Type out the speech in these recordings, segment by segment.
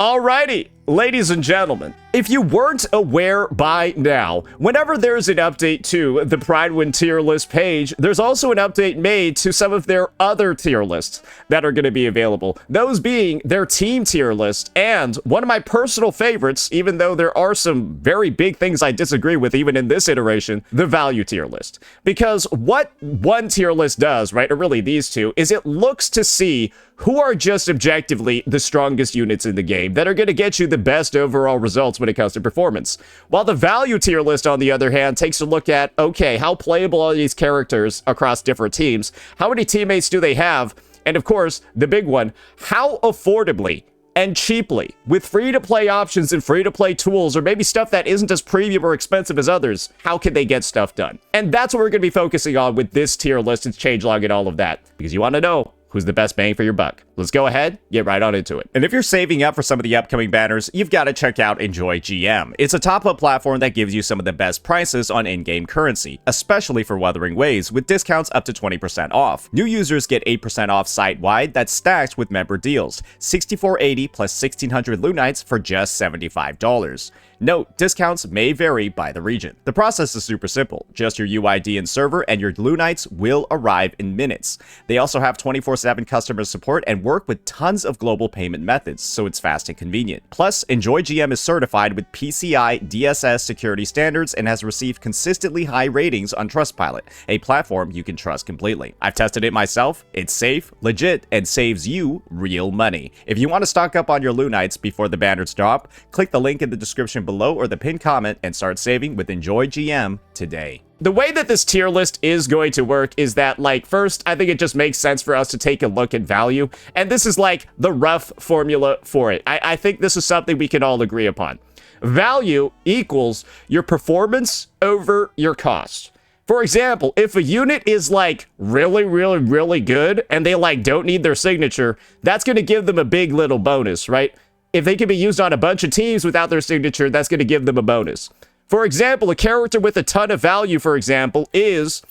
Alrighty, ladies and gentlemen, if you weren't aware by now, whenever there's an update to the Prydwen tier list page, there's also an update made to some of their other tier lists that are going to be available. Those being their team tier list, and one of my personal favorites, even though there are some very big things I disagree with even in this iteration, the value tier list. Because what one tier list does, right, or really these two, is it looks to see who are just objectively the strongest units in the game that are going to get you the best overall results when it comes to performance. While the value tier list, on the other hand, takes a look at, okay, how playable are these characters across different teams? How many teammates do they have? And of course, the big one, how affordably and cheaply, with free-to-play options and free-to-play tools, or maybe stuff that isn't as premium or expensive as others, how can they get stuff done? And that's what we're going to be focusing on with this tier list and changelog and all of that, because you want to know who's the best bang for your buck. Let's go ahead, get right on into it. And if you're saving up for some of the upcoming banners, you've got to check out Enjoy GM. It's a top-up platform that gives you some of the best prices on in-game currency, especially for Wuthering Waves, with discounts up to 20% off. New users get 8% off site-wide that's stacked with member deals, 6480 plus 1600 Lunites for just $75. Note, discounts may vary by the region. The process is super simple. Just your UID and server, and your Lunites will arrive in minutes. They also have 24/7 customer support and work with tons of global payment methods, so it's fast and convenient. Plus, Enjoy GM is certified with PCI DSS security standards and has received consistently high ratings on Trustpilot, a platform you can trust completely. I've tested it myself. It's safe, legit, and saves you real money. If you want to stock up on your Lunites before the banners drop, click the link in the description below or the pinned comment and start saving with Enjoy GM today. The way that this tier list is going to work is that, like, first, I think it just makes sense for us to take a look at value, and this is like the rough formula for it. I think this is something we can all agree upon. Value equals your performance over your cost. For example, if a unit is like really good and they like don't need their signature, that's going to give them a big little bonus, right? If they can be used on a bunch of teams without their signature, that's going to give them a bonus. For example, a character with a ton of value, for example, is,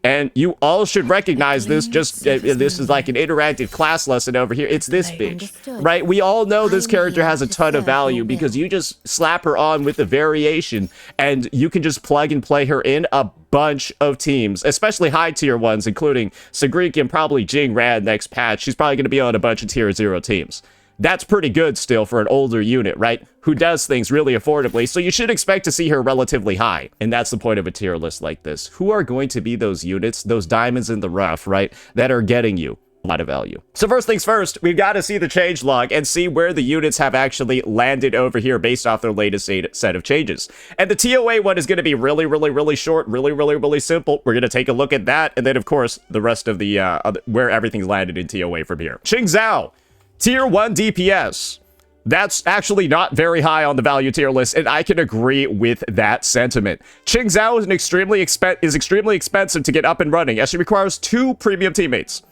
and you all should recognize this, just this is like an interactive class lesson over here, it's this bitch, right? We all know this character has a ton of value because you just slap her on with a variation and you can just plug and play her in a bunch of teams, especially high tier ones, including Sagrik and probably Jing Rad next patch. She's probably going to be on a bunch of tier 0 teams. That's pretty good still for an older unit, right? Who does things really affordably, so you should expect to see her relatively high. And that's the point of a tier list like this. Who are going to be those units, those diamonds in the rough, right, that are getting you a lot of value? So first things first, we've got to see the changelog and see where the units have actually landed over here based off their latest set of changes. And the TOA one is going to be really short, really simple. We're going to take a look at that, and then, of course, the rest of the, where everything's landed in TOA from here. Xing Zhao. Tier 1 DPS. That's actually not very high on the value tier list, and I can agree with that sentiment. Xing Zhao is extremely expensive to get up and running, as she requires 2 premium teammates.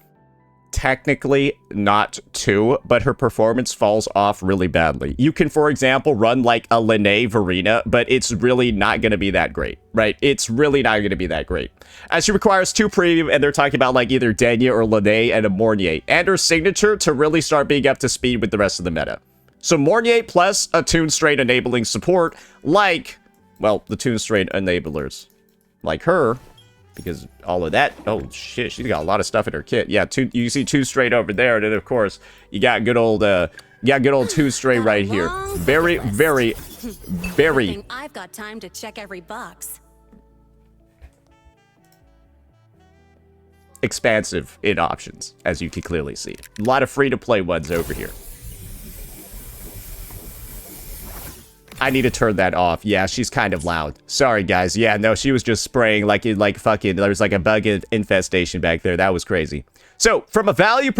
Technically not 2, but her performance falls off really badly. You can, for example, run like a Lene Verena, but it's really not going to be that great, right? It's really not going to be that great. As she requires 2 premium, and they're talking about like either Denya or Lene and a Mornier, and her signature to really start being up to speed with the rest of the meta. So Mornier plus a Toon Strain enabling support, like, well, the Toon Strain enablers, like her, because all of that, oh shit, she's got a lot of stuff in her kit. Yeah, you see 2 straight over there, and then of course you got good old 2 straight right here. Very I've got time to check every box. Expansive in options, as you can clearly see. A lot of free-to-play ones over here. I need to turn that off. Yeah, she's kind of loud. Sorry, guys. Yeah, no, she was just spraying like fucking, there was like a bug infestation back there. That was crazy. So, from a value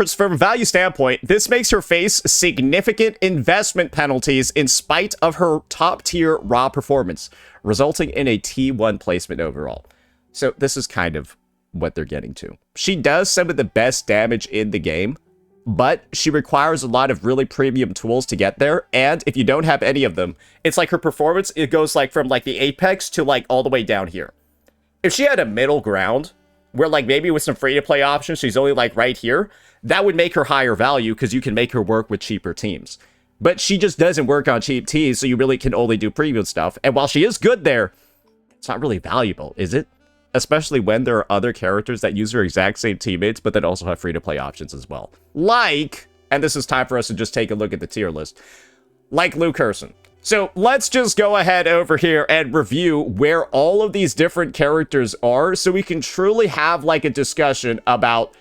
standpoint, this makes her face significant investment penalties in spite of her top-tier raw performance, resulting in a T1 placement overall. So, this is kind of what they're getting to. She does some of the best damage in the game, but she requires a lot of really premium tools to get there, and if you don't have any of them, it's like her performance, it goes like from like the apex to like all the way down here. If she had a middle ground, where like maybe with some free-to-play options, she's only like right here, that would make her higher value because you can make her work with cheaper teams. but she just doesn't work on cheap teams, so you really can only do premium stuff. And while she is good there, it's not really valuable, is it? Especially when there are other characters that use her exact same teammates, but that also have free-to-play options as well. Like, and this is time for us to just take a look at the tier list, like Luke Curson. So let's just go ahead over here and review where all of these different characters are so we can truly have like a discussion about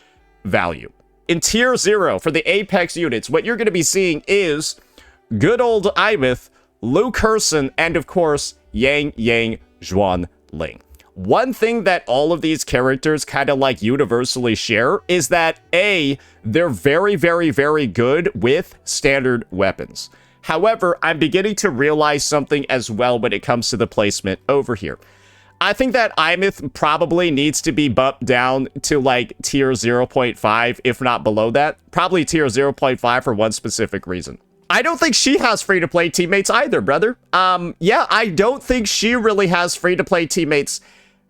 value. In tier 0 for the Apex units, what you're going to be seeing is good old Imeth, Luke Curson, and of course, Yang Juan Ling. One thing that all of these characters kind of like universally share is that A, they're very, very, very good with standard weapons. However, I'm beginning to realize something as well when it comes to the placement over here. I think that Imeth probably needs to be bumped down to like tier 0.5, if not below that. Probably tier 0.5 for one specific reason. I don't think she has free-to-play teammates either, brother. Yeah, I don't think she really has free-to-play teammates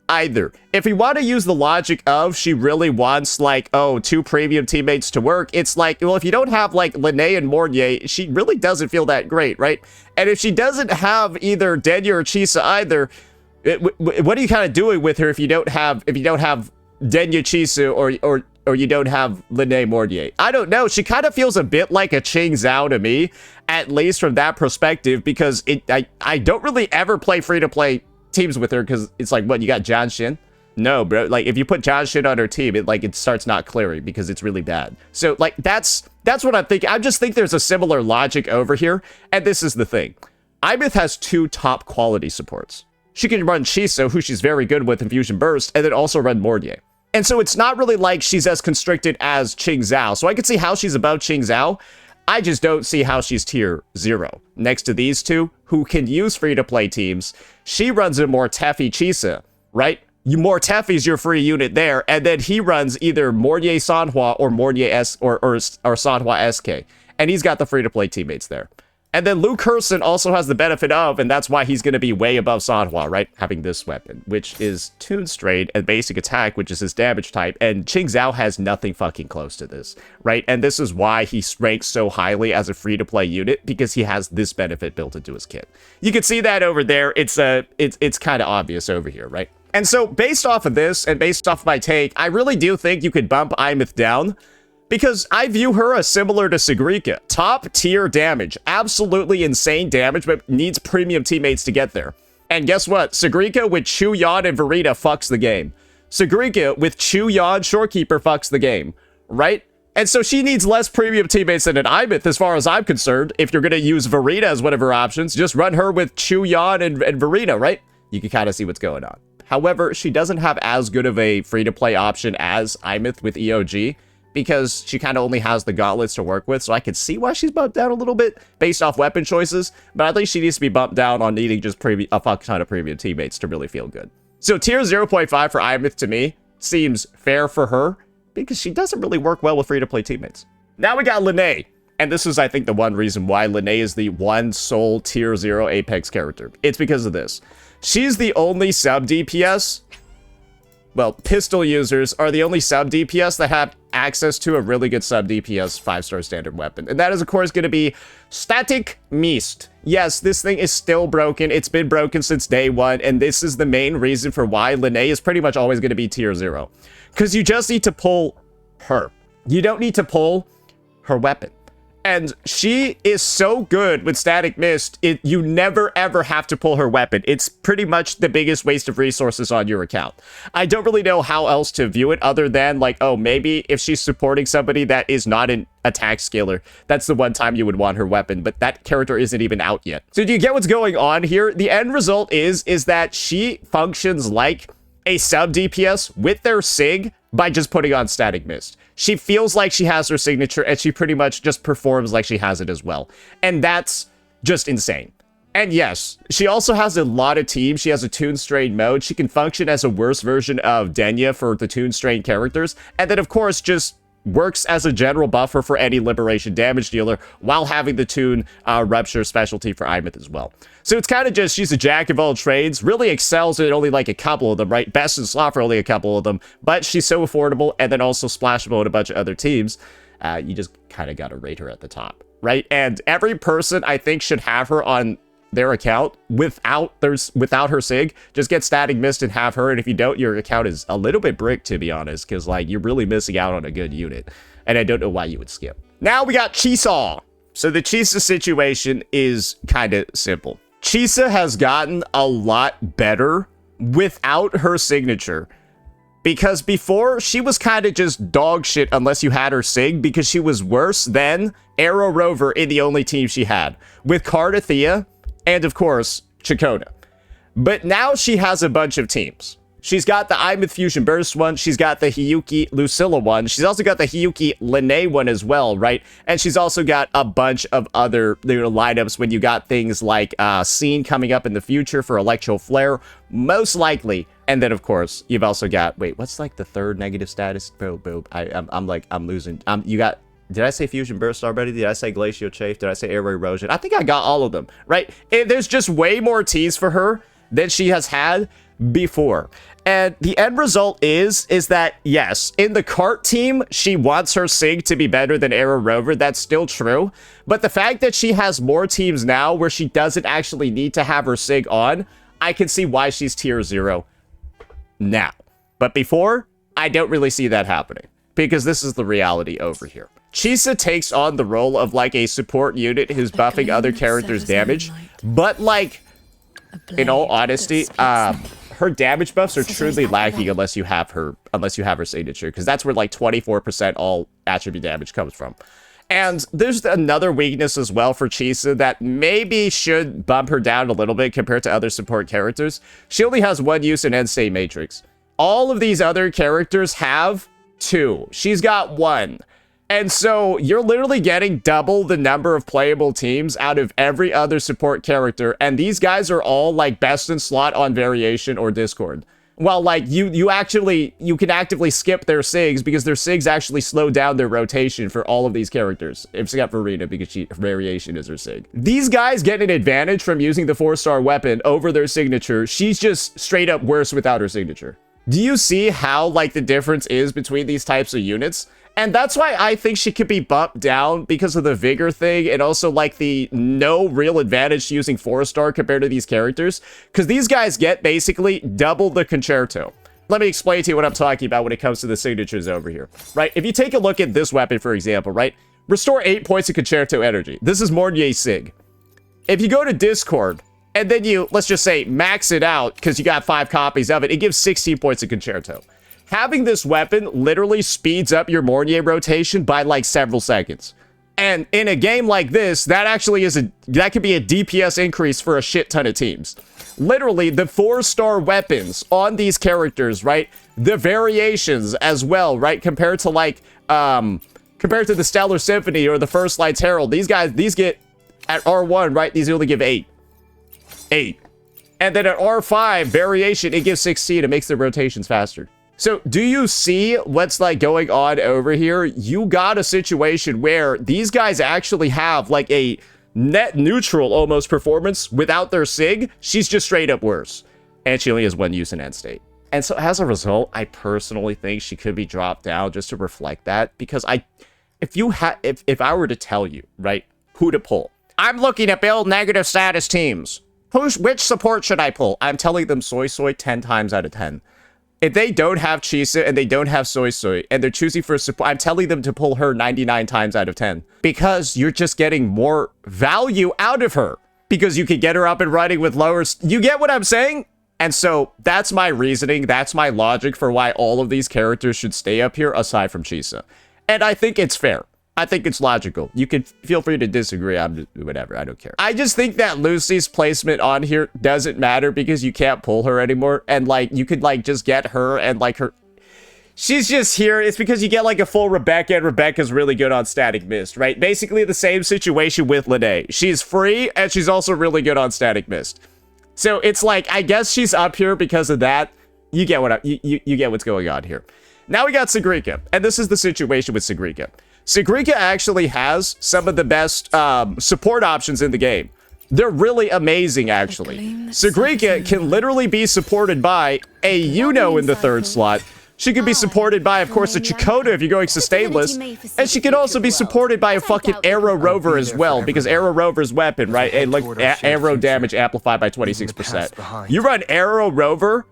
either. If we want to use the logic of she really wants like, oh, 2 premium teammates to work, it's like, well, if you don't have like Lene and Mornier, she really doesn't feel that great, right? And if she doesn't have either Denya or Chisa either, what are you kind of doing with her if you don't have Denya, Chisa, or you don't have Lene Mornier? I don't know. She kind of feels a bit like a Ching Zhao to me, at least from that perspective, because I don't really ever play free-to-play teams with her, because it's like, what, you got John Shin? No, bro. Like, if you put John Shin on her team, it starts not clearing because it's really bad. So, like, that's what I'm thinking. I just think there's a similar logic over here, and this is the thing. Imeth has 2 top quality supports. She can run Chisa, who she's very good with in Fusion Burst, and then also run Mornier. And so it's not really like she's as constricted as Ching Zhao. So I can see how she's above Ching Zhao. I just don't see how she's tier 0. Next to these 2, who can use free-to-play teams, she runs a Mortefi Chisa, right? Mortefi's your free unit there, and then he runs either Mornier Sanhua or Mornier S or Sanhua SK, and he's got the free-to-play teammates there. And then Luke Curson also has the benefit of, and that's why he's going to be way above Sanhua, right? Having this weapon, which is Toon Strain and Basic Attack, which is his damage type. And Ching Zhao has nothing fucking close to this, right? And this is why he ranks so highly as a free-to-play unit, because he has this benefit built into his kit. You can see that over there. It's kind of obvious over here, right? And so based off of this and based off my take, I really do think you could bump Imeth down, because I view her as similar to Sagrika. Top tier damage. Absolutely insane damage, but needs premium teammates to get there. And guess what? Sagrika with Chu Yan and Verita fucks the game. Sagrika with Chu Yan Shorekeeper fucks the game, right? And so she needs less premium teammates than an Imeth, as far as I'm concerned. If you're going to use Verita as one of her options, just run her with Chu Yan and Verita, right? You can kind of see what's going on. However, she doesn't have as good of a free-to-play option as Imeth with EOG, because she kind of only has the gauntlets to work with, so I could see why she's bumped down a little bit based off weapon choices, but I think she needs to be bumped down on needing just a fuck ton of premium teammates to really feel good. So tier 0.5 for Imeth to me seems fair for her, because she doesn't really work well with free-to-play teammates. Now we got Lene, and this is, I think, the one reason why Lene is the one sole tier 0 Apex character. It's because of this. She's the only sub DPS. Well, pistol users are the only sub DPS that have access to a really good sub DPS 5-star standard weapon. And that is, of course, going to be Static Mist. Yes, this thing is still broken. It's been broken since day 1. And this is the main reason for why Lene is pretty much always going to be tier 0. Because you just need to pull her. You don't need to pull her weapon. And she is so good with Static Mist, you never ever have to pull her weapon. It's pretty much the biggest waste of resources on your account. I don't really know how else to view it other than like, oh, maybe if she's supporting somebody that is not an attack scaler, that's the one time you would want her weapon, but that character isn't even out yet. So do you get what's going on here? The end result is that she functions like a sub DPS with their SIG by just putting on Static Mist. She feels like she has her signature, and she pretty much just performs like she has it as well. And that's just insane. And yes, she also has a lot of teams. She has a Toon Strain mode. She can function as a worse version of Denya for the Toon Strain characters. And then, of course, just works as a general buffer for any Liberation damage dealer while having the Toon Rupture specialty for Imeth as well. So it's kind of just, she's a jack of all trades, really excels at only like a couple of them, right? Best in slot for only a couple of them, but she's so affordable and then also splashable in a bunch of other teams. You just kind of got to rate her at the top. right? And every person I think should have her on their account without her sig. Just get static mist and have her, and if you don't, your account is a little bit bricked, to be honest, because like you're really missing out on a good unit, and I don't know why you would skip. Now we got Chisa. So the Chisa situation is kind of simple. Chisa has gotten a lot better without her signature, because before she was kind of just dog shit unless you had her sig, because she was worse than Arrow Rover in the only team she had, with Cardathea and of course Chakona. But now she has a bunch of teams. She's got the Imith Fusion Burst one, she's got the Hiyuki Lucilla one, she's also got the Hiyuki Lene one as well, right? And she's also got a bunch of other lineups when you got things like Scene coming up in the future for Electro Flare, most likely. And then of course, you've also got, wait, what's like the third negative status? Boom. I'm losing. You got, did I say Fusion Burst already? Did I say Glacial Chafe? Did I say Air Erosion? I think I got all of them, right? There's just way more T's for her than she has had before. And the end result is that, yes, in the cart team, she wants her sig to be better than Arrow Rover. That's still true. But the fact that she has more teams now where she doesn't actually need to have her sig on, I can see why she's tier 0 now. But before, I don't really see that happening, because this is the reality over here. Chisa takes on the role of like a support unit who's buffing other characters' damage, but like, in all honesty, her damage buffs are truly lacking unless you have her signature, because that's where like 24% all attribute damage comes from. And there's another weakness as well for Chisa that maybe should bump her down a little bit compared to other support characters. She only has 1 use in End State Matrix. All of these other characters have 2. She's got 1. And so you're literally getting double the number of playable teams out of every other support character. And these guys are all like best in slot on Variation or Discord. Well, like you can actively skip their SIGs, because their SIGs actually slow down their rotation for all of these characters, except for Rena, because Variation is her SIG. These guys get an advantage from using the 4-star weapon over their signature. She's just straight up worse without her signature. Do you see how like the difference is between these types of units? And that's why I think she could be bumped down, because of the vigor thing, and also like the no real advantage to using 4-star compared to these characters, because these guys get basically double the concerto. Let me explain to you what I'm talking about when it comes to the signatures over here, right? If you take a look at this weapon, for example, right? Restore 8 points of concerto energy. This is Mornier Sig. If you go to Discord, and then you, let's just say, max it out, because you got 5 copies of it, it gives 16 points of concerto. Having this weapon literally speeds up your Mornier rotation by like several seconds. And in a game like this, that actually is that could be a DPS increase for a shit ton of teams. Literally, the 4-star weapons on these characters, right? The variations as well, right? Compared to like, compared to the Stellar Symphony or the First Lights Herald, these get, at R1, right? These only give 8. 8. And then at R5, variation, it gives 16. It makes the rotations faster. So do you see what's like going on over here? You got a situation where these guys actually have like a net neutral almost performance without their sig. She's just straight up worse. And she only has 1 use in End State. And so as a result, I personally think she could be dropped down just to reflect that. Because if I were to tell you, right, who to pull. I'm looking to build negative status teams. Which support should I pull? I'm telling them Soy 10 times out of 10. If they don't have Chisa and they don't have Soy and they're choosing for support, I'm telling them to pull her 99 times out of 10. Because you're just getting more value out of her. Because you can get her up and running with lower... You get what I'm saying? And so that's my reasoning. That's my logic for why all of these characters should stay up here aside from Chisa. And I think it's fair. I think it's logical. You can feel free to disagree. I'm just, whatever. I don't care. I just think that Lucy's placement on here doesn't matter because you can't pull her anymore. And like, you could like just get her and like her. She's just here. It's because you get like a full Rebecca, and Rebecca's really good on Static Mist, right? Basically the same situation with Lene. She's free and she's also really good on Static Mist. So it's like, I guess she's up here because of that. You get what you get what's going on here. Now we got Sigrika, and this is the situation with Sigrika. Sigrika actually has some of the best support options in the game. They're really amazing, actually. Sigrika can literally be supported by a Yuno in the 3rd slot, She could be supported by, of course, a Chakotay if you're going sustainless, and she could also be supported by a fucking Arrow Rover as well, because Arrow Rover's weapon, right? And look, arrow damage amplified by 26%. You run Arrow Rover,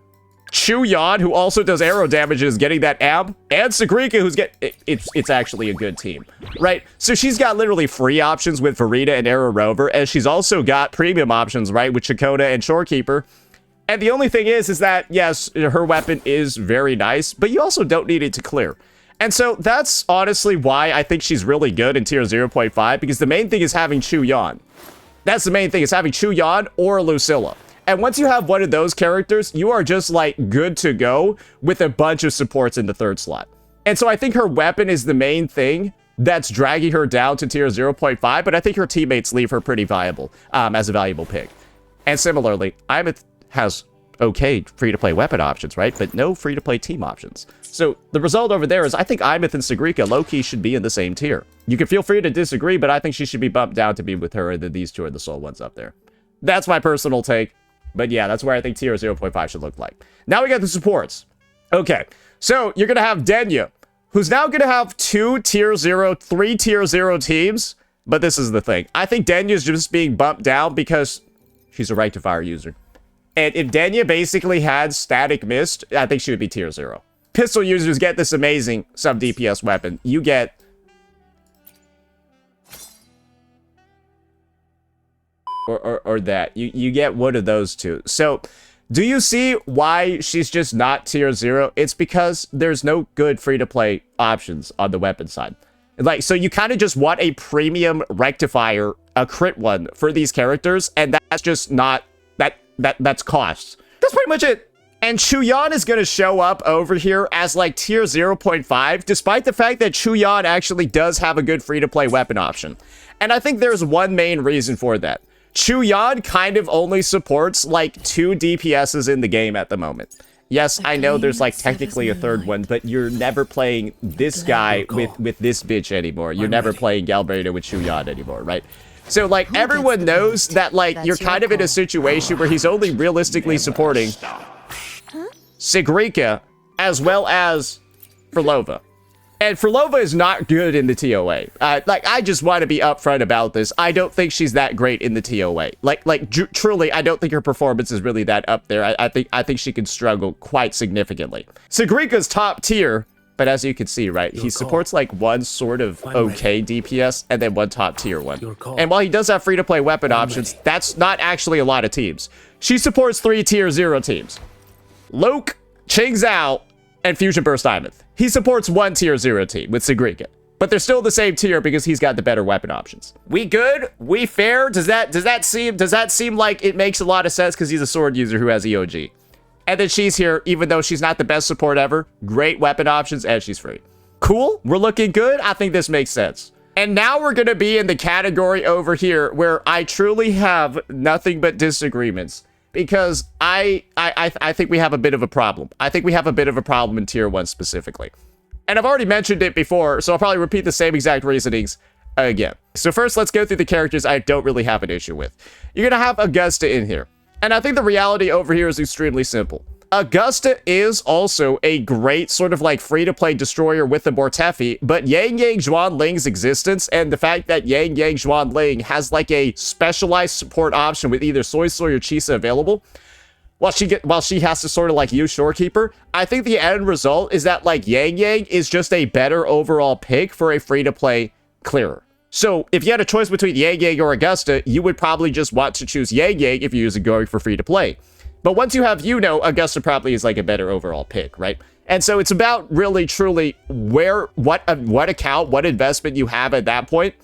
Chuyan, who also does arrow damage, is getting that amp, and Sagrika, who's it's actually a good team, right? So she's got literally free options with Farida and Arrow Rover, and she's also got premium options, right, with Chakotay and Shorekeeper. And the only thing is that, yes, her weapon is very nice, but you also don't need it to clear. And so that's honestly why I think she's really good in tier 0.5, because the main thing is having Chuyan. That's the main thing, is having Chuyan or Lucilla. And once you have one of those characters, you are just, like, good to go with a bunch of supports in the third slot. And so I think her weapon is the main thing that's dragging her down to tier 0.5, but I think her teammates leave her pretty viable as a valuable pick. And similarly, Imeth has okay free-to-play weapon options, right? But no free-to-play team options. So the result over there is I think Imeth and Sagrika low-key should be in the same tier. You can feel free to disagree, but I think she should be bumped down to be with her, and then these two are the sole ones up there. That's my personal take. But yeah, that's where I think tier 0.5 should look like. Now we got the supports. Okay, so you're going to have Denya, who's now going to have 3 tier 0 teams. But this is the thing. I think Denya's just being bumped down because she's a right-to-fire user. And if Denya basically had Static Mist, I think she would be tier 0. Pistol users get this amazing sub-DPS weapon. You get... Or that. You get one of those two. So, do you see why she's just not tier 0? It's because there's no good free-to-play options on the weapon side. Like, so you kind of just want a premium rectifier, a crit one, for these characters, and that's just not... That's costs. That's pretty much it. And Chuyan is going to show up over here as, like, tier 0.5, despite the fact that Chuyan actually does have a good free-to-play weapon option. And I think there's one main reason for that. Chuyan kind of only supports, like, 2 DPSs in the game at the moment. Yes, I know there's, like, technically a third one, but you're never playing this guy with this bitch anymore. You're never playing Galbraith with Chuyan anymore, right? So, like, everyone knows that, like, you're kind of in a situation where he's only realistically supporting Sagrika as well as Frolova. And Frolova is not good in the TOA. Like, I just want to be upfront about this. I don't think she's that great in the TOA. Truly, I don't think her performance is really that up there. I think she can struggle quite significantly. Sagrika's top tier, but as you can see, right, he supports, like, one sort of okay DPS and then one top tier one. And while he does have free-to-play weapon options, that's not actually a lot of teams. She supports 3 tier 0 teams. Luke, Ching Zhao, and Fusion Burst Imeth. He supports 1 tier 0 team with Sagrika. But they're still the same tier because he's got the better weapon options. We good? We fair? Does that seem like it makes a lot of sense because he's a sword user who has EOG? And then she's here, even though she's not the best support ever. Great weapon options, and she's free. Cool? We're looking good? I think this makes sense. And now we're going to be in the category over here where I truly have nothing but disagreements. Because I think we have a bit of a problem. I think we have a bit of a problem in tier 1 specifically. And I've already mentioned it before, so I'll probably repeat the same exact reasonings again. So first, let's go through the characters I don't really have an issue with. You're going to have Augusta in here. And I think the reality over here is extremely simple. Augusta is also a great sort of like free-to-play destroyer with the Mortefi, but Yang Yang Zhuanling's existence and the fact that Yang Yang Zhuanling has like a specialized support option with either Soy Soy or Chisa available, while she has to sort of like use Shorekeeper, I think the end result is that like Yang Yang is just a better overall pick for a free-to-play clearer. So if you had a choice between Yang Yang or Augusta, you would probably just want to choose Yang Yang if you're going for free-to-play. But once you have Augusta probably is like a better overall pick, right? And so it's about really, truly what account, what investment you have at that point.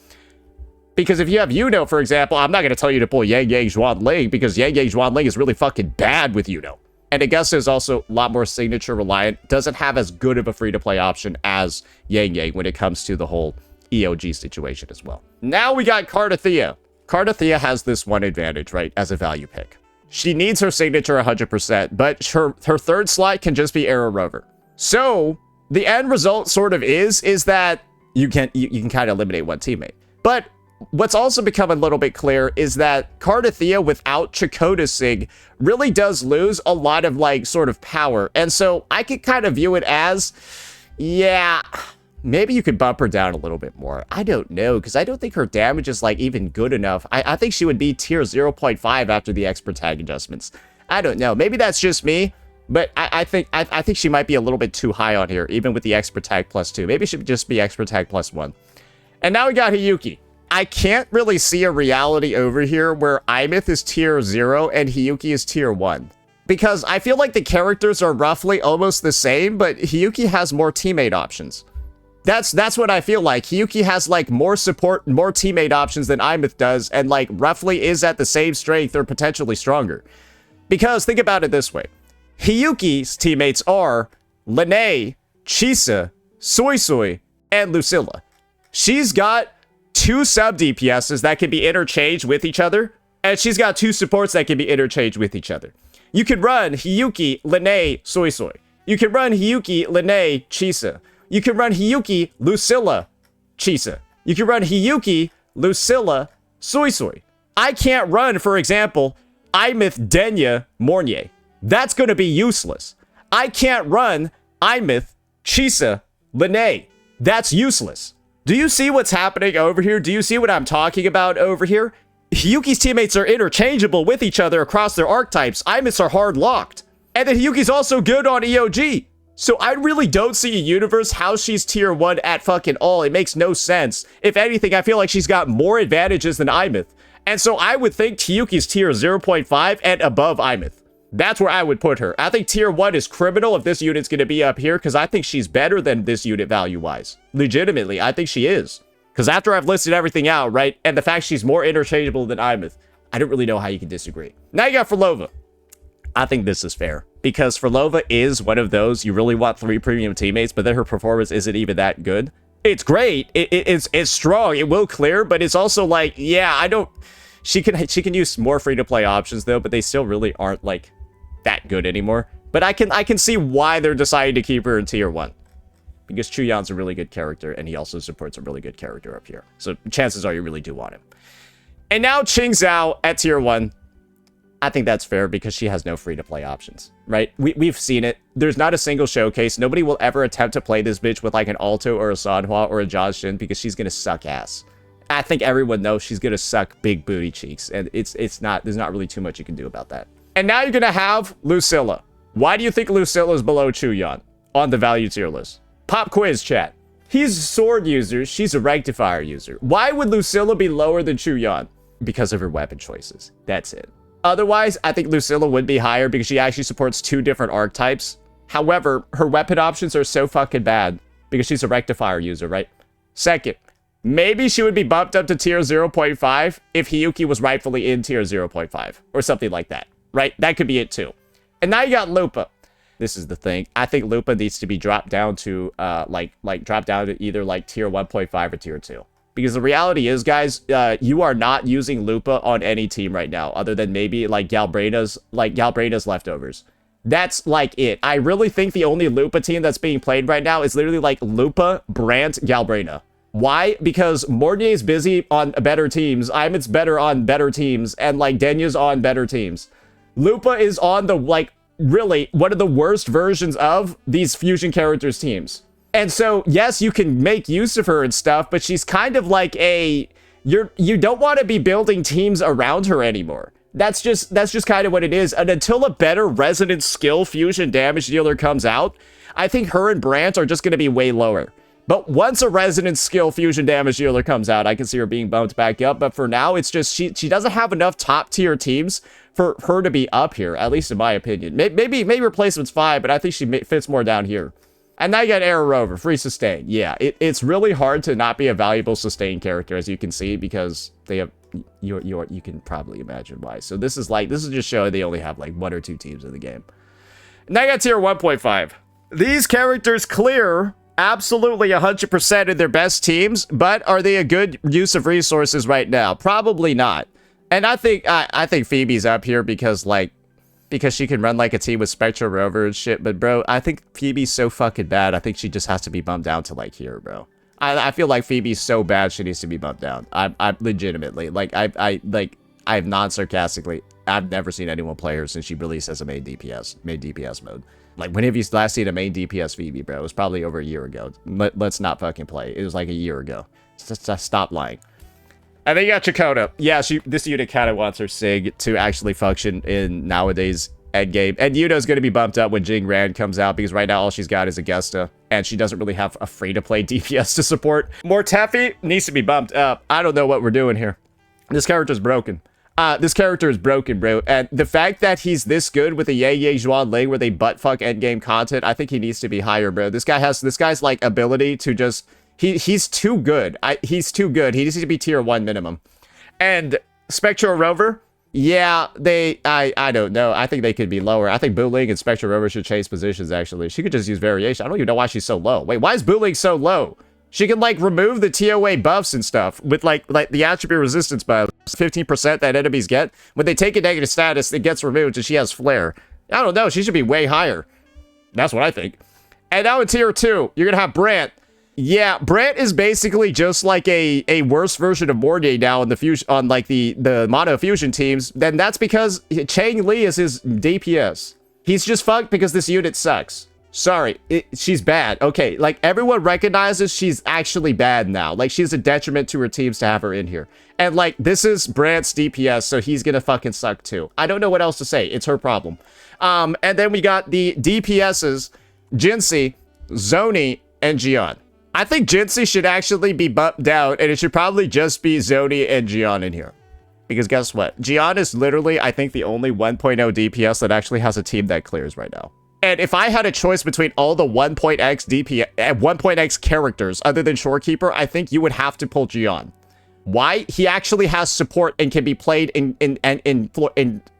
Because if you have for example, I'm not going to tell you to pull Yang Yang Zhuanling because Yang Yang Zhuanling is really fucking bad with And Augusta is also a lot more signature reliant, doesn't have as good of a free-to-play option as Yang Yang when it comes to the whole EOG situation as well. Now we got Cardathea. Cardathea has this one advantage, right, as a value pick. She needs her signature 100%, but her third slot can just be Arrow Rover. So the end result sort of is that you can kind of eliminate one teammate. But what's also become a little bit clear is that Cardathea without Chakotay really does lose a lot of, like, sort of power. And so I could kind of view it as, yeah, maybe you could bump her down a little bit more. I don't know, because I don't think her damage is, like, even good enough. I think she would be tier 0.5 after the expert tag adjustments. I don't know. Maybe that's just me, but I think she might be a little bit too high on here, even with the expert tag +2. Maybe it should just be expert tag +1. And now we got Hiyuki. I can't really see a reality over here where Imith is tier 0 and Hiyuki is tier 1. Because I feel like the characters are roughly almost the same, but Hiyuki has more teammate options. That's what I feel like. Hiyuki has, like, more support, more teammate options than Imith does, and, like, roughly is at the same strength or potentially stronger. Because, think about it this way. Hiyuki's teammates are Lene, Chisa, Soy Soy, and Lucilla. She's got 2 sub DPSs that can be interchanged with each other, and she's got 2 supports that can be interchanged with each other. You can run Hiyuki, Lene, Soy Soy. You can run Hiyuki, Lene, Chisa. You can run Hiyuki, Lucilla, Chisa. You can run Hiyuki, Lucilla, Soy Soy. I can't run, for example, Imith, Denya, Mornier. That's going to be useless. I can't run Imith, Chisa, Lene. That's useless. Do you see what's happening over here? Do you see what I'm talking about over here? Hiyuki's teammates are interchangeable with each other across their archetypes. Imiths are hard locked. And then Hiyuki's also good on EOG. So I really don't see a universe how she's tier 1 at fucking all. It makes no sense. If anything, I feel like she's got more advantages than Imith. And so I would think Hiyuki's tier 0.5 and above Imith. That's where I would put her. I think tier 1 is criminal if this unit's going to be up here, because I think she's better than this unit value-wise. Legitimately, I think she is. Because after I've listed everything out, right, and the fact she's more interchangeable than Imith, I don't really know how you can disagree. Now you got Frolova. I think this is fair, because Frolova is one of those, you really want 3 premium teammates, but then her performance isn't even that good. It's great. It's strong. It will clear, but it's also like, yeah, I don't... She can use more free-to-play options, though, but they still really aren't, like, that good anymore. But I can see why they're deciding to keep her in tier 1. Because Chuyan's a really good character, and he also supports a really good character up here. So chances are you really do want him. And now Qing Zhao at tier 1. I think that's fair because she has no free-to-play options, right? We've seen it. There's not a single showcase. Nobody will ever attempt to play this bitch with like an Alto or a Sanhua or a Jia Xin because she's going to suck ass. I think everyone knows she's going to suck big booty cheeks, and there's not really too much you can do about that. And now you're going to have Lucilla. Why do you think Lucilla is below Chuyan on the value tier list? Pop quiz, chat. He's a sword user. She's a rectifier user. Why would Lucilla be lower than Chuyan? Because of her weapon choices. That's it. Otherwise, I think Lucilla would be higher because she actually supports 2 different archetypes. However, her weapon options are so fucking bad because she's a rectifier user, right? Second, maybe she would be bumped up to tier 0.5 if Hiyuki was rightfully in tier 0.5 or something like that, right? That could be it too. And now you got Lupa. This is the thing. I think Lupa needs to be dropped down to drop down to either like tier 1.5 or tier 2. Because the reality is, guys, you are not using Lupa on any team right now, other than maybe like Galbrena's leftovers. That's like it. I really think the only Lupa team that's being played right now is literally like Lupa, Brant, Galbrena. Why? Because Mornier's busy on better teams, Imith's better on better teams, and like Denya's on better teams. Lupa is on the like really one of the worst versions of these fusion characters teams. And so, yes, you can make use of her and stuff, but she's kind of like you don't want to be building teams around her anymore. That's just kind of what it is. And until a better resonant skill fusion damage dealer comes out, I think her and Brant are just going to be way lower. But once a resonant skill fusion damage dealer comes out, I can see her being bumped back up. But for now, it's just she doesn't have enough top tier teams for her to be up here, at least in my opinion. Maybe replacement's fine, but I think she fits more down here. And now you got Arrow Rover, free sustain. Yeah, it's really hard to not be a valuable sustain character, as you can see, because they have you can probably imagine why. So this is just showing they only have like 1 or 2 teams in the game. Now you got tier 1.5. These characters clear absolutely 100% in their best teams, but are they a good use of resources right now? Probably not. And I think Phoebe's up here because she can run like a team with Spectral Rover and shit. But bro, I think Phoebe's so fucking bad. I think she just has to be bumped down to like here, bro. I feel like Phoebe's so bad she needs to be bumped down. I'm legitimately, like, I've non-sarcastically, I've never seen anyone play her since she released as a main DPS mode. Like, when have you last seen a main DPS Phoebe, bro? It was probably over a year ago. Let's not fucking play. It was like a year ago. Just stop lying. And then you got Chakota. Yeah, this unit kind of wants her SIG to actually function in nowadays endgame. And Yuno's going to be bumped up when Jing Ran comes out, because right now all she's got is Augusta, and she doesn't really have a free-to-play DPS to support. Mortefi needs to be bumped up. I don't know what we're doing here. This character's broken. This character is broken, bro. And the fact that he's this good with a Ye Zhuan Ling where they buttfuck endgame content, I think he needs to be higher, bro. This guy's like ability to just... He's too good. He's too good. He needs to be tier 1 minimum. And Spectral Rover, yeah, I don't know. I think they could be lower. I think Booling and Spectral Rover should chase positions, actually. She could just use variation. I don't even know why she's so low. Wait, why is Booling so low? She can, like, remove the TOA buffs and stuff with, like the attribute resistance buffs. 15% that enemies get. When they take a negative status, it gets removed and she has flare. I don't know. She should be way higher. That's what I think. And now in tier 2, you're going to have Brant. Yeah, Brant is basically just like a worse version of Mornay now in the fusion, on like the mono fusion teams. Then that's because Chang Li is his DPS. He's just fucked because this unit sucks. Sorry, she's bad. Okay, like everyone recognizes she's actually bad now. Like she's a detriment to her teams to have her in here. And like this is Brant's DPS, so he's gonna fucking suck too. I don't know what else to say. It's her problem. And then we got the DPSs, Jinxie, Zoni, and Jian. I think Jinxie should actually be bumped down, and it should probably just be Zoni and Jian in here. Because guess what? Jian is literally, I think, the only 1.0 DPS that actually has a team that clears right now. And if I had a choice between all the 1.x DPS, 1.x characters other than Shorekeeper, I think you would have to pull Jian. Why? He actually has support and can be played in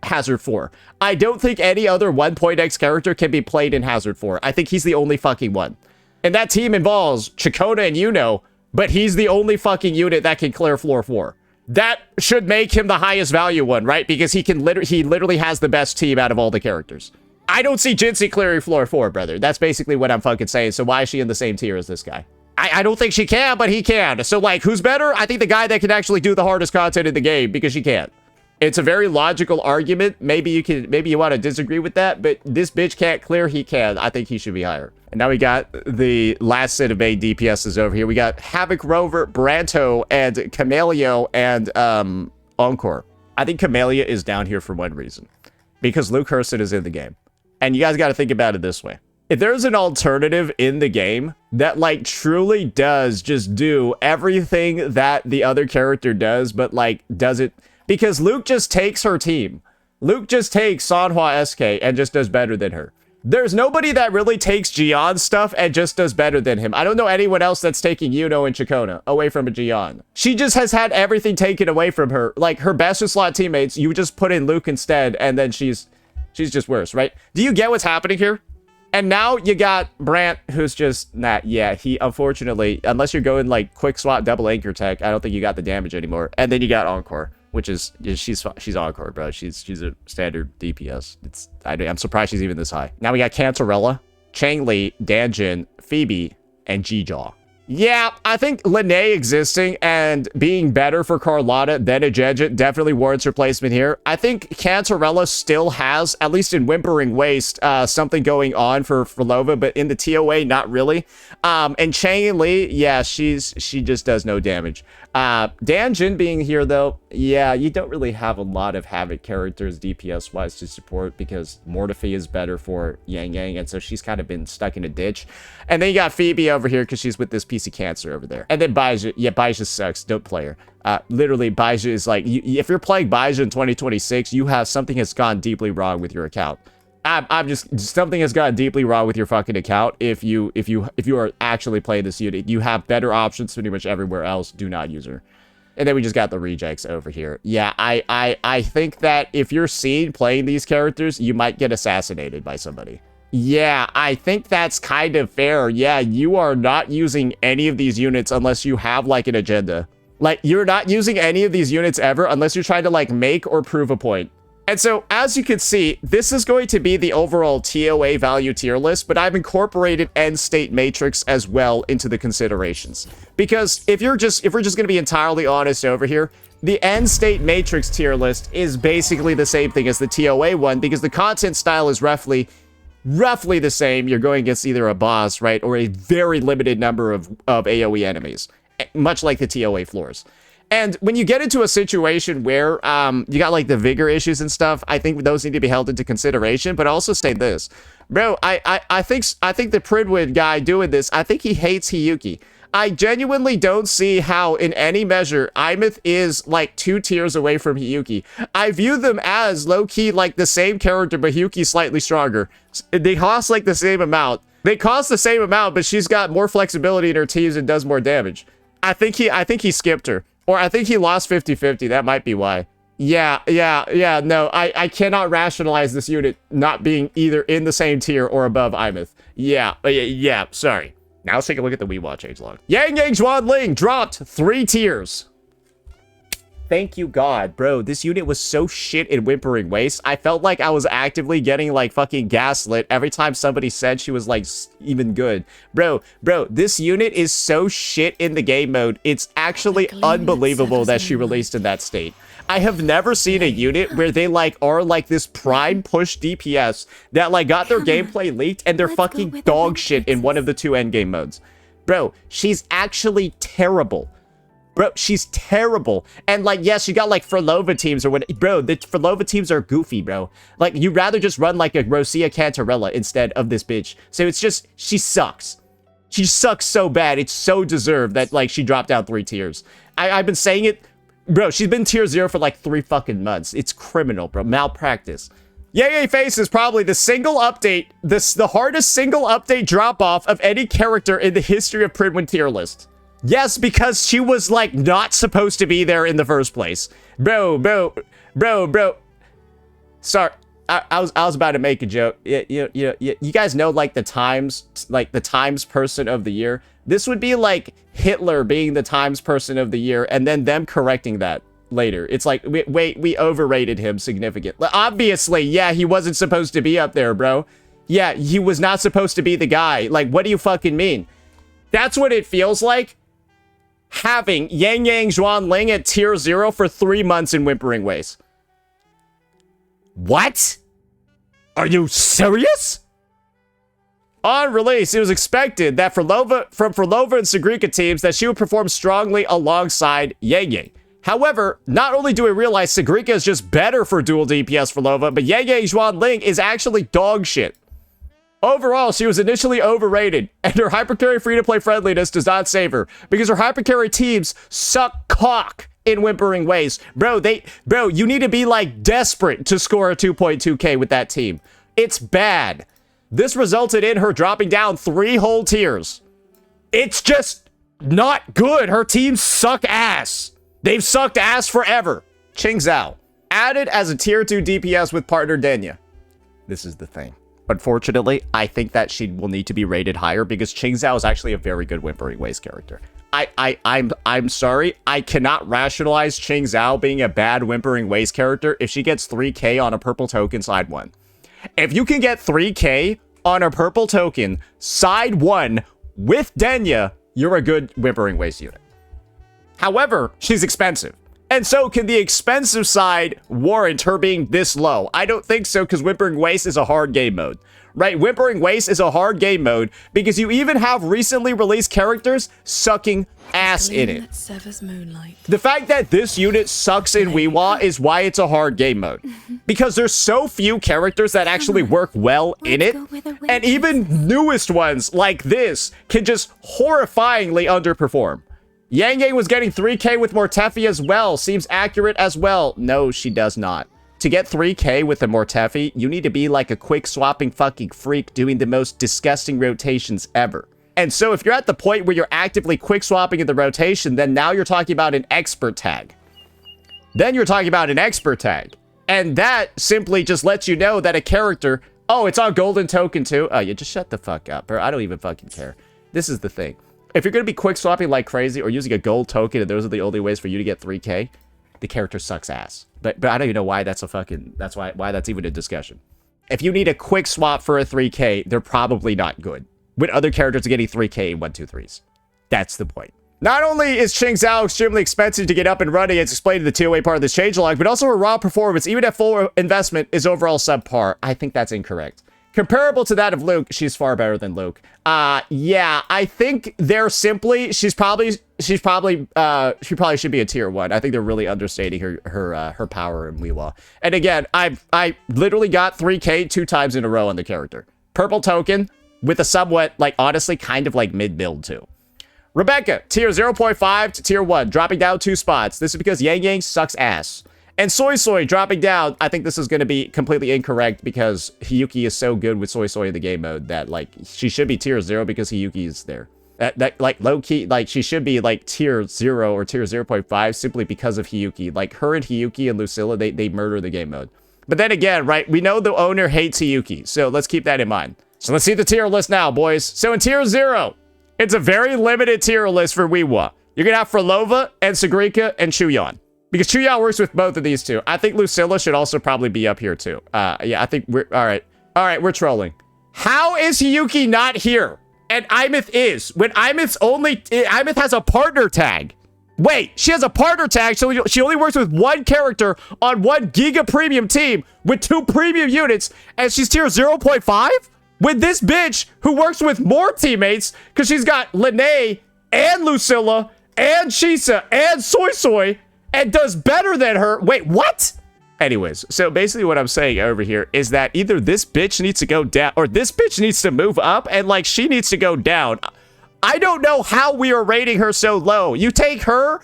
Hazard 4. I don't think any other 1.x character can be played in Hazard 4. I think he's the only fucking one. And that team involves Chakota and Yuno, but he's the only fucking unit that can clear floor 4. That should make him the highest value one, right? Because he literally has the best team out of all the characters. I don't see Jinxie clearing floor 4, brother. That's basically what I'm fucking saying. So why is she in the same tier as this guy? I don't think she can, but he can. So like, who's better? I think the guy that can actually do the hardest content in the game, because she can't. It's a very logical argument. Maybe you want to disagree with that, but this bitch can't clear, he can. I think he should be higher. And now we got the last set of main DPSs over here. We got Havoc Rover, Branto, and Camellia, and Encore. I think Camellia is down here for one reason. Because Luke Hurston is in the game. And you guys got to think about it this way. If there's an alternative in the game that like truly does just do everything that the other character does, but like does it... Because Luke just takes her team. Luke just takes Sanhua SK and just does better than her. There's nobody that really takes Jian's stuff and just does better than him. I don't know anyone else that's taking Yuno and Chakona away from a Jian. She just has had everything taken away from her. Like, her best slot teammates, you just put in Luke instead, and then she's just worse, right? Do you get what's happening here? And now you got Brant, who's just not. Yeah, he unfortunately, unless you're going like quick swap double anchor tech, I don't think you got the damage anymore. And then you got Encore, which is she's Encore, bro. She's a standard DPS. I'm surprised she's even this high. Now we got Cantarella, Changli, Danjin, Phoebe, and Jijaw. Yeah, I think Lene existing and being better for Carlotta than a Jejet definitely warrants replacement here. I think Cantarella still has, at least in Whimpering Waste, something going on for Lova, but in the TOA, not really. And Chang Li, yeah, she just does no damage. Danjin being here, though, yeah, you don't really have a lot of Havoc characters DPS-wise to support because Mortefi is better for Yang Yang, and so she's kind of been stuck in a ditch. And then you got Phoebe over here because she's with this piece of cancer over there. And then Baizha, yeah, Baizha sucks. Don't play her. Literally, Baizha is like, if you're playing Baizha in 2026, you have something has gone deeply wrong with your account. I'm just something has gone deeply wrong with your fucking account. If you are actually playing this unit, you have better options pretty much everywhere else. Do not use her. And then we just got the rejects over here. Yeah, I think that if you're seen playing these characters, you might get assassinated by somebody. Yeah, I think that's kind of fair. Yeah, you are not using any of these units unless you have like an agenda. Like, you're not using any of these units ever unless you're trying to like make or prove a point. And so, as you can see, this is going to be the overall TOA value tier list, but I've incorporated end state matrix as well into the considerations. Because if we're just going to be entirely honest over here, the end state matrix tier list is basically the same thing as the TOA one, because the content style is roughly the same. You're going against either a boss, right, or a very limited number of AoE enemies, much like the TOA floors. And when you get into a situation where you got like the vigor issues and stuff, I think those need to be held into consideration. But also say this, bro, I think the Prydwen guy doing this, I think he hates Hiyuki. I genuinely don't see how, in any measure, Imeth is like 2 tiers away from Hiyuki. I view them as low-key like the same character, but Hiyuki's slightly stronger. They cost like the same amount. They cost the same amount, but she's got more flexibility in her teams and does more damage. I think he skipped her. Or I think he lost 50-50. That might be why. Yeah, no, I cannot rationalize this unit not being either in the same tier or above Imeth. Yeah, sorry. Now let's take a look at the WhiWa changelog. Yang Xuanling dropped 3 tiers. Thank you, God. Bro, this unit was so shit in Whimpering Waste. I felt like I was actively getting, like, fucking gaslit every time somebody said she was, like, even good. Bro, this unit is so shit in the game mode. It's actually unbelievable that she released in that state. I have never seen a unit where they, like, are, like, this prime push DPS that, like, got their gameplay leaked and they're fucking dog shit in one of the 2 endgame modes. Bro, she's actually terrible. Bro, she's terrible. And, like, yes, you got, like, Furlova teams or what. Bro, the Furlova teams are goofy, bro. Like, you'd rather just run, like, a Rosia Cantarella instead of this bitch. So it's just, she sucks. She sucks so bad. It's so deserved that, like, she dropped down 3 tiers. I've been saying it. Bro, she's been tier 0 for, like, 3 fucking months. It's criminal, bro. Malpractice. Yay Face is probably the single update, the hardest single update drop-off of any character in the history of Prydwen tier list. Yes, because she was, like, not supposed to be there in the first place. Bro. Sorry, I was about to make a joke. You guys know, like, the Times person of the year? This would be like Hitler being the Times person of the year and then them correcting that later. It's like, wait, we overrated him significantly. Obviously, yeah, he wasn't supposed to be up there, bro. Yeah, he was not supposed to be the guy. Like, what do you fucking mean? That's what it feels like having Yang Xuanling at tier 0 for 3 months in Whimpering Waves. What? Are you serious? On release, it was expected that from Furlova and Sagrika teams that she would perform strongly alongside Yang. However, not only do we realize Sagrika is just better for dual DPS Furlova, but Yang Xuanling is actually dog shit. Overall, she was initially overrated, and her hypercarry free-to-play friendliness does not save her, because her hypercarry teams suck cock in Whimpering Waves. Bro, you need to be, like, desperate to score a 2.2k with that team. It's bad. This resulted in her dropping down 3 whole tiers. It's just not good. Her teams suck ass. They've sucked ass forever. Qing Zhao, added as a tier 2 DPS with partner Denya. This is the thing. Unfortunately, I think that she will need to be rated higher because Qing Zhao is actually a very good Whimpering Waves character. I'm sorry, I cannot rationalize Qing Zhao being a bad Whimpering Waves character if she gets 3k on a purple token side 1. If you can get 3k on a purple token side 1 with Denya, you're a good Whimpering Waves unit. However, she's expensive. And so can the expensive side warrant her being this low? I don't think so, because Whimpering Waste is a hard game mode. Right? Whimpering Waste is a hard game mode because you even have recently released characters sucking ass in it. The fact that this unit sucks in WhiWa is why it's a hard game mode. Because there's so few characters that actually work well in it. And even newest ones like this can just horrifyingly underperform. Yang was getting 3k with Mortefi as well. Seems accurate as well. No, she does not. To get 3k with a Mortefi, you need to be like a quick swapping fucking freak doing the most disgusting rotations ever. And so if you're at the point where you're actively quick swapping in the rotation, then now you're talking about an expert tag. And that simply just lets you know that a character, oh, it's on golden token too. Oh, you just shut the fuck up, bro. I don't even fucking care. This is the thing. If you're going to be quick swapping like crazy or using a gold token and those are the only ways for you to get 3k, the character sucks ass. But I don't even know why that's why that's even a discussion. If you need a quick swap for a 3K, they're probably not good. With other characters getting 3K in 1-2-3s. That's the point. Not only is Ching Zhao extremely expensive to get up and running, as explained in the TOA part of this changelog, but also her raw performance, even at full investment, is overall subpar. I think that's incorrect. Comparable to that of Luke, she's far better than Luke. Yeah, I think they're simply, she probably should be a tier 1. I think they're really understating her power in WhiWa. And again, I literally got 3K 2 times in a row on the character. Purple token with a somewhat, like, honestly, kind of like mid-build too. Rebecca, tier 0.5 to tier 1, dropping down 2 spots. This is because Yang Yang sucks ass. And Soy Soy dropping down. I think this is going to be completely incorrect because Hiyuki is so good with Soy Soy in the game mode that, like, she should be tier 0 because Hiyuki is there. That like, low-key, like, she should be, like, tier 0 or tier 0.5 simply because of Hiyuki. Like, her and Hiyuki and Lucilla, they murder the game mode. But then again, right, we know the owner hates Hiyuki, so let's keep that in mind. So let's see the tier list now, boys. So in tier 0, it's a very limited tier list for WhiWa. You're going to have Frolova and Sagrika and Chuyon. Because Chuyon works with both of these two. I think Lucilla should also probably be up here too. Yeah, I think we're... Alright. Alright, we're trolling. How is Hiyuki not here? And Imeth is. When Imeth's only... Imeth has a partner tag. Wait, she has a partner tag, so she only works with 1 character on 1 Giga Premium team with 2 premium units, and she's tier 0.5? With this bitch who works with more teammates, because she's got Lene and Lucilla and Shisa and Soy Soy, and does better than her. Wait, what? Anyways, so basically what I'm saying over here is that either this bitch needs to go down, or this bitch needs to move up, and, like, she needs to go down. I don't know how we are rating her so low. You take her,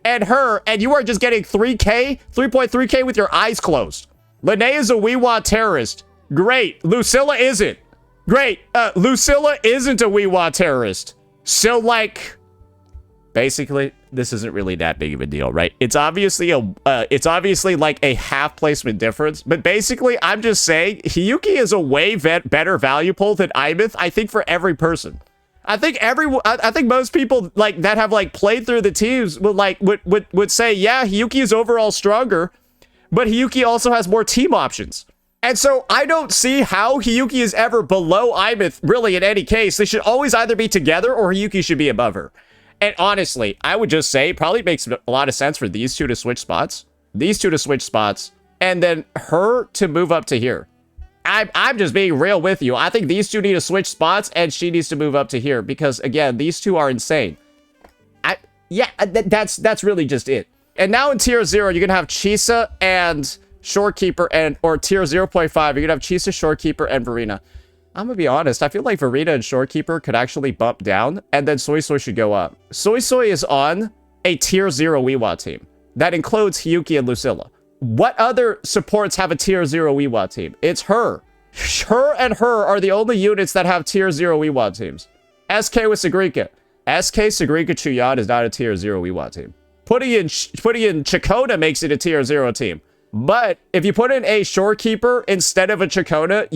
and you are just getting 3K, 3.3K with your eyes closed. Lene is a WhiWa terrorist. Great. Lucilla isn't. Great. Lucilla isn't a WhiWa terrorist. So, like, basically, this isn't really that big of a deal, right? It's obviously like a half placement difference, but basically, I'm just saying Hiyuki is a way better value pull than Imeth, I think, for every person. I think most people, like, that have, like, played through the teams would say, yeah, Hiyuki is overall stronger, but Hiyuki also has more team options. And so I don't see how Hiyuki is ever below Imeth, really, in any case. They should always either be together or Hiyuki should be above her. And honestly, I would just say it probably makes a lot of sense for these two to switch spots. These two to switch spots. And then her to move up to here. I'm just being real with you. I think these two need to switch spots and she needs to move up to here. Because, again, these two are insane. That's really just it. And now in tier 0, you're going to have Chisa and Shorekeeper or tier 0.5, you're going to have Chisa, Shorekeeper, and Verena. I'm going to be honest, I feel like Verena and Shorekeeper could actually bump down, and then Soy Soy should go up. Soy Soy is on a tier 0 WhiWa team. That includes Hiyuki and Lucilla. What other supports have a tier 0 WhiWa team? It's her. Her and her are the only units that have tier 0 WhiWa teams. SK with Sagrika. SK, Sagrika, Chuyon is not a tier 0 WhiWa team. Putting in Chakona makes it a tier 0 team. But if you put in a Shorekeeper instead of a Chakona,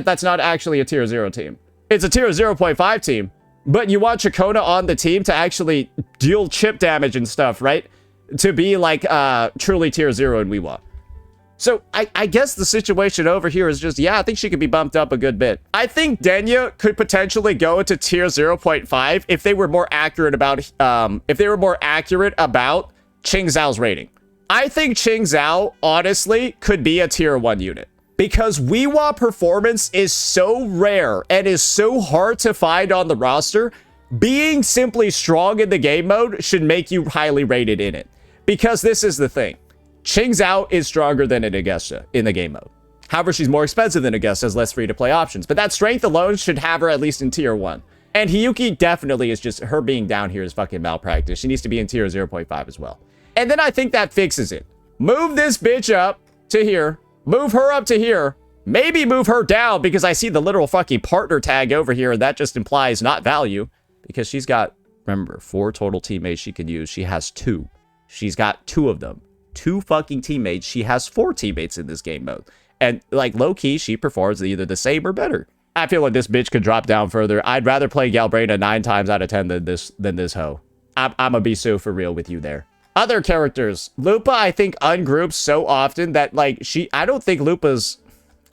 that's not actually a tier 0 team. It's a tier 0.5 team, but you want Chakona on the team to actually deal chip damage and stuff, right? To be like truly tier 0 in WhiWa. So I guess the situation over here is just, yeah, I think she could be bumped up a good bit. I think Denya could potentially go into tier 0.5 if they were more accurate about Ching Zhao's rating. I think Ching Zhao, honestly, could be a tier 1 unit. Because WhiWa performance is so rare and is so hard to find on the roster, being simply strong in the game mode should make you highly rated in it. Because this is the thing. Ching Zhao is stronger than an Augusta in the game mode. However, she's more expensive than Augusta, has less free-to-play options. But that strength alone should have her at least in tier 1. And Hiyuki definitely is just, her being down here is fucking malpractice. She needs to be in tier 0.5 as well. And then I think that fixes it. Move this bitch up to here. Move her up to here. Maybe move her down because I see the literal fucking partner tag over here. And that just implies not value. Because she's got, remember, 4 total teammates she can use. She has 2. She's got 2 of them. 2 fucking teammates. She has 4 teammates in this game mode. And, like, low-key, she performs either the same or better. I feel like this bitch could drop down further. I'd rather play Galbrina 9 times out of 10 than this hoe. I'm gonna be so for real with you there. Other characters. Lupa, I think, ungroups so often that, like, I don't think Lupa's...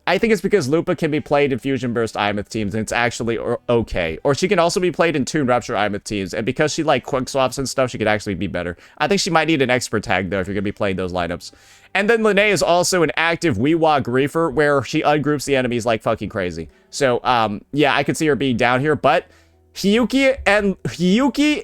I think it's because Lupa can be played in Fusion Burst Imeth teams, and it's actually okay. Or she can also be played in Toon Rupture Imeth teams, and because she, like, quick swaps and stuff, she could actually be better. I think she might need an expert tag, though, if you're going to be playing those lineups. And then Lene is also an active WhiWa griefer, where she ungroups the enemies like fucking crazy. So, yeah, I could see her being down here, but Hiyuki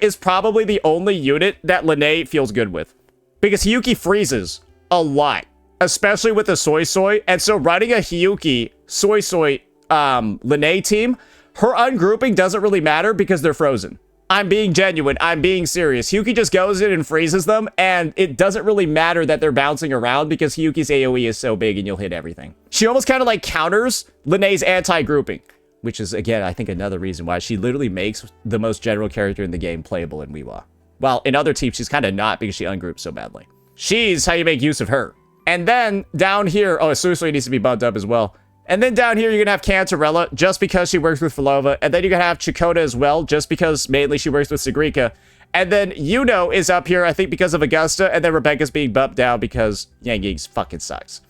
is probably the only unit that Lene feels good with. Because Hiyuki freezes a lot. Especially with the Soy Soy. And so running a Hiyuki Soy Soy Lene team, her ungrouping doesn't really matter because they're frozen. I'm being genuine. I'm being serious. Hiyuki just goes in and freezes them, and it doesn't really matter that they're bouncing around because Hiyuki's AoE is so big and you'll hit everything. She almost kind of like counters Lene's anti-grouping, which is, again, I think another reason why she literally makes the most general character in the game playable in WhiWa. While in other teams, she's kind of not because she ungroups so badly. She's how you make use of her. And then down here, oh, Suicide needs to be bumped up as well. And then down here, you're going to have Cantarella, just because she works with Filova. And then you're going to have Chakota as well, just because mainly she works with Sigrika. And then Yuno is up here, I think, because of Augusta. And then Rebecca's being bumped down because Yangees fucking sucks.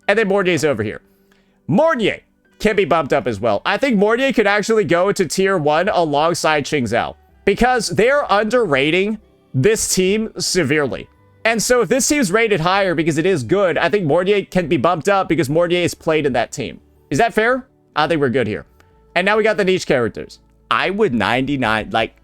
And then Mornier's over here. Mornier can be bumped up as well. I think Mornier could actually go into tier 1 alongside Qingzhao, because they're underrating this team severely. And so if this team's rated higher because it is good, I think Mornier can be bumped up because Mornier is played in that team. Is that fair? I think we're good here. And now we got the niche characters. I would 99, like,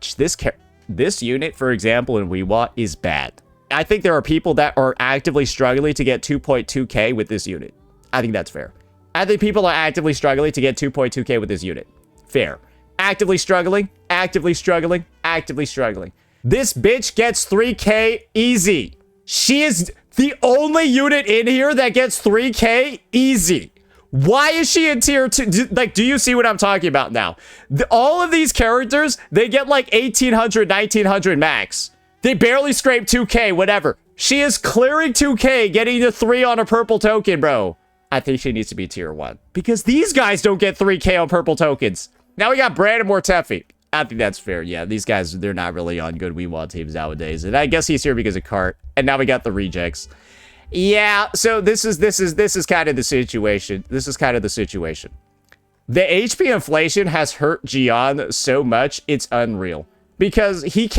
this unit, for example, in WhiWa is bad. I think there are people that are actively struggling to get 2.2k with this unit. I think that's fair. I think people are actively struggling to get 2.2k with this unit. Fair. Actively struggling, actively struggling, actively struggling. This bitch gets 3k easy. She is the only unit in here that gets 3k easy. Why is she in tier 2? Like, do you see what I'm talking about now? All of these characters, they get like 1800, 1900 max. They barely scrape 2k, whatever. She is clearing 2k, getting the 3 on a purple token, bro. I think she needs to be tier 1. Because these guys don't get 3k on purple tokens. Now we got Brandon Mortefi. I think that's fair. Yeah, these guys, they're not really on good WhiWa teams nowadays. And I guess he's here because of Cart. And now we got the rejects. Yeah, so this is kind of the situation. This is kind of the situation. The HP inflation has hurt Gian so much, it's unreal. Because he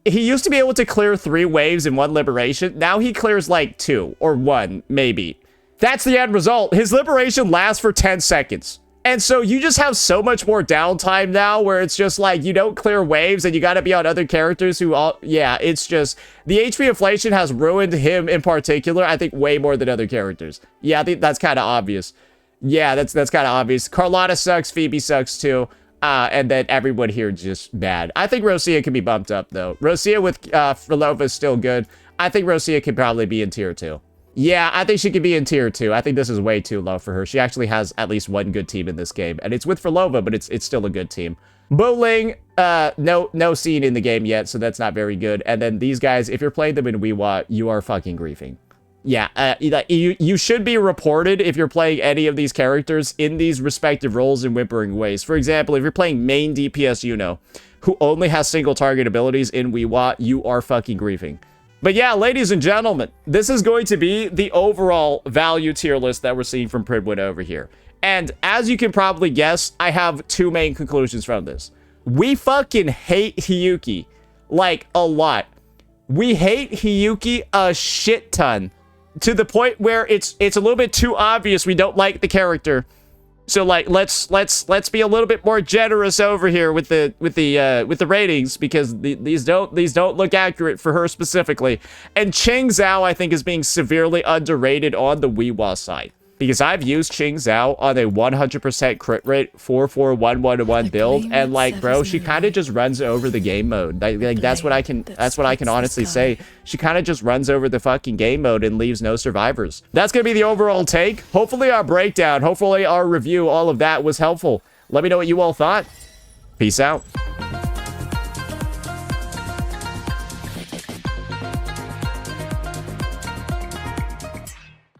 used to be able to clear 3 waves in 1 liberation. Now he clears like 2 or 1, maybe. That's the end result. His liberation lasts for 10 seconds. And so you just have so much more downtime now where it's just like you don't clear waves and you got to be on other characters who all, yeah, it's just the HP inflation has ruined him in particular, I think way more than other characters. Yeah, I think that's kind of obvious. Yeah, that's kind of obvious. Carlotta sucks, Phoebe sucks too. And then everyone here just bad. I think Rosia can be bumped up though. Rosia with Frolova is still good. I think Rosia could probably be in tier 2. Yeah, I think she could be in tier 2. I think this is way too low for her. She actually has at least 1 good team in this game. And it's with Frolova, but it's still a good team. Bowling, no scene in the game yet, so that's not very good. And then these guys, if you're playing them in WhiWa, you are fucking griefing. Yeah, you should be reported if you're playing any of these characters in these respective roles in Whimpering Waves. For example, if you're playing main DPS Yuno, who only has single target abilities in WhiWa, you are fucking griefing. But yeah, ladies and gentlemen, this is going to be the overall value tier list that we're seeing from Prydwen over here. And as you can probably guess, I have 2 main conclusions from this. We fucking hate Hiyuki, like, a lot. We hate Hiyuki a shit ton, to the point where it's a little bit too obvious we don't like the character. So like let's be a little bit more generous over here with the ratings, because these don't look accurate for her specifically. And Qingzhao, I think, is being severely underrated on the WhiWa side, because I've used Qingzhao on a 100% crit rate 4-4-1-1-1 build, and like, bro, she kind of just runs over the game mode. Like that's what I can honestly say. She kind of just runs over the fucking game mode and leaves no survivors. That's gonna be the overall take. Hopefully our breakdown, hopefully our review, all of that was helpful. Let me know what you all thought. Peace out.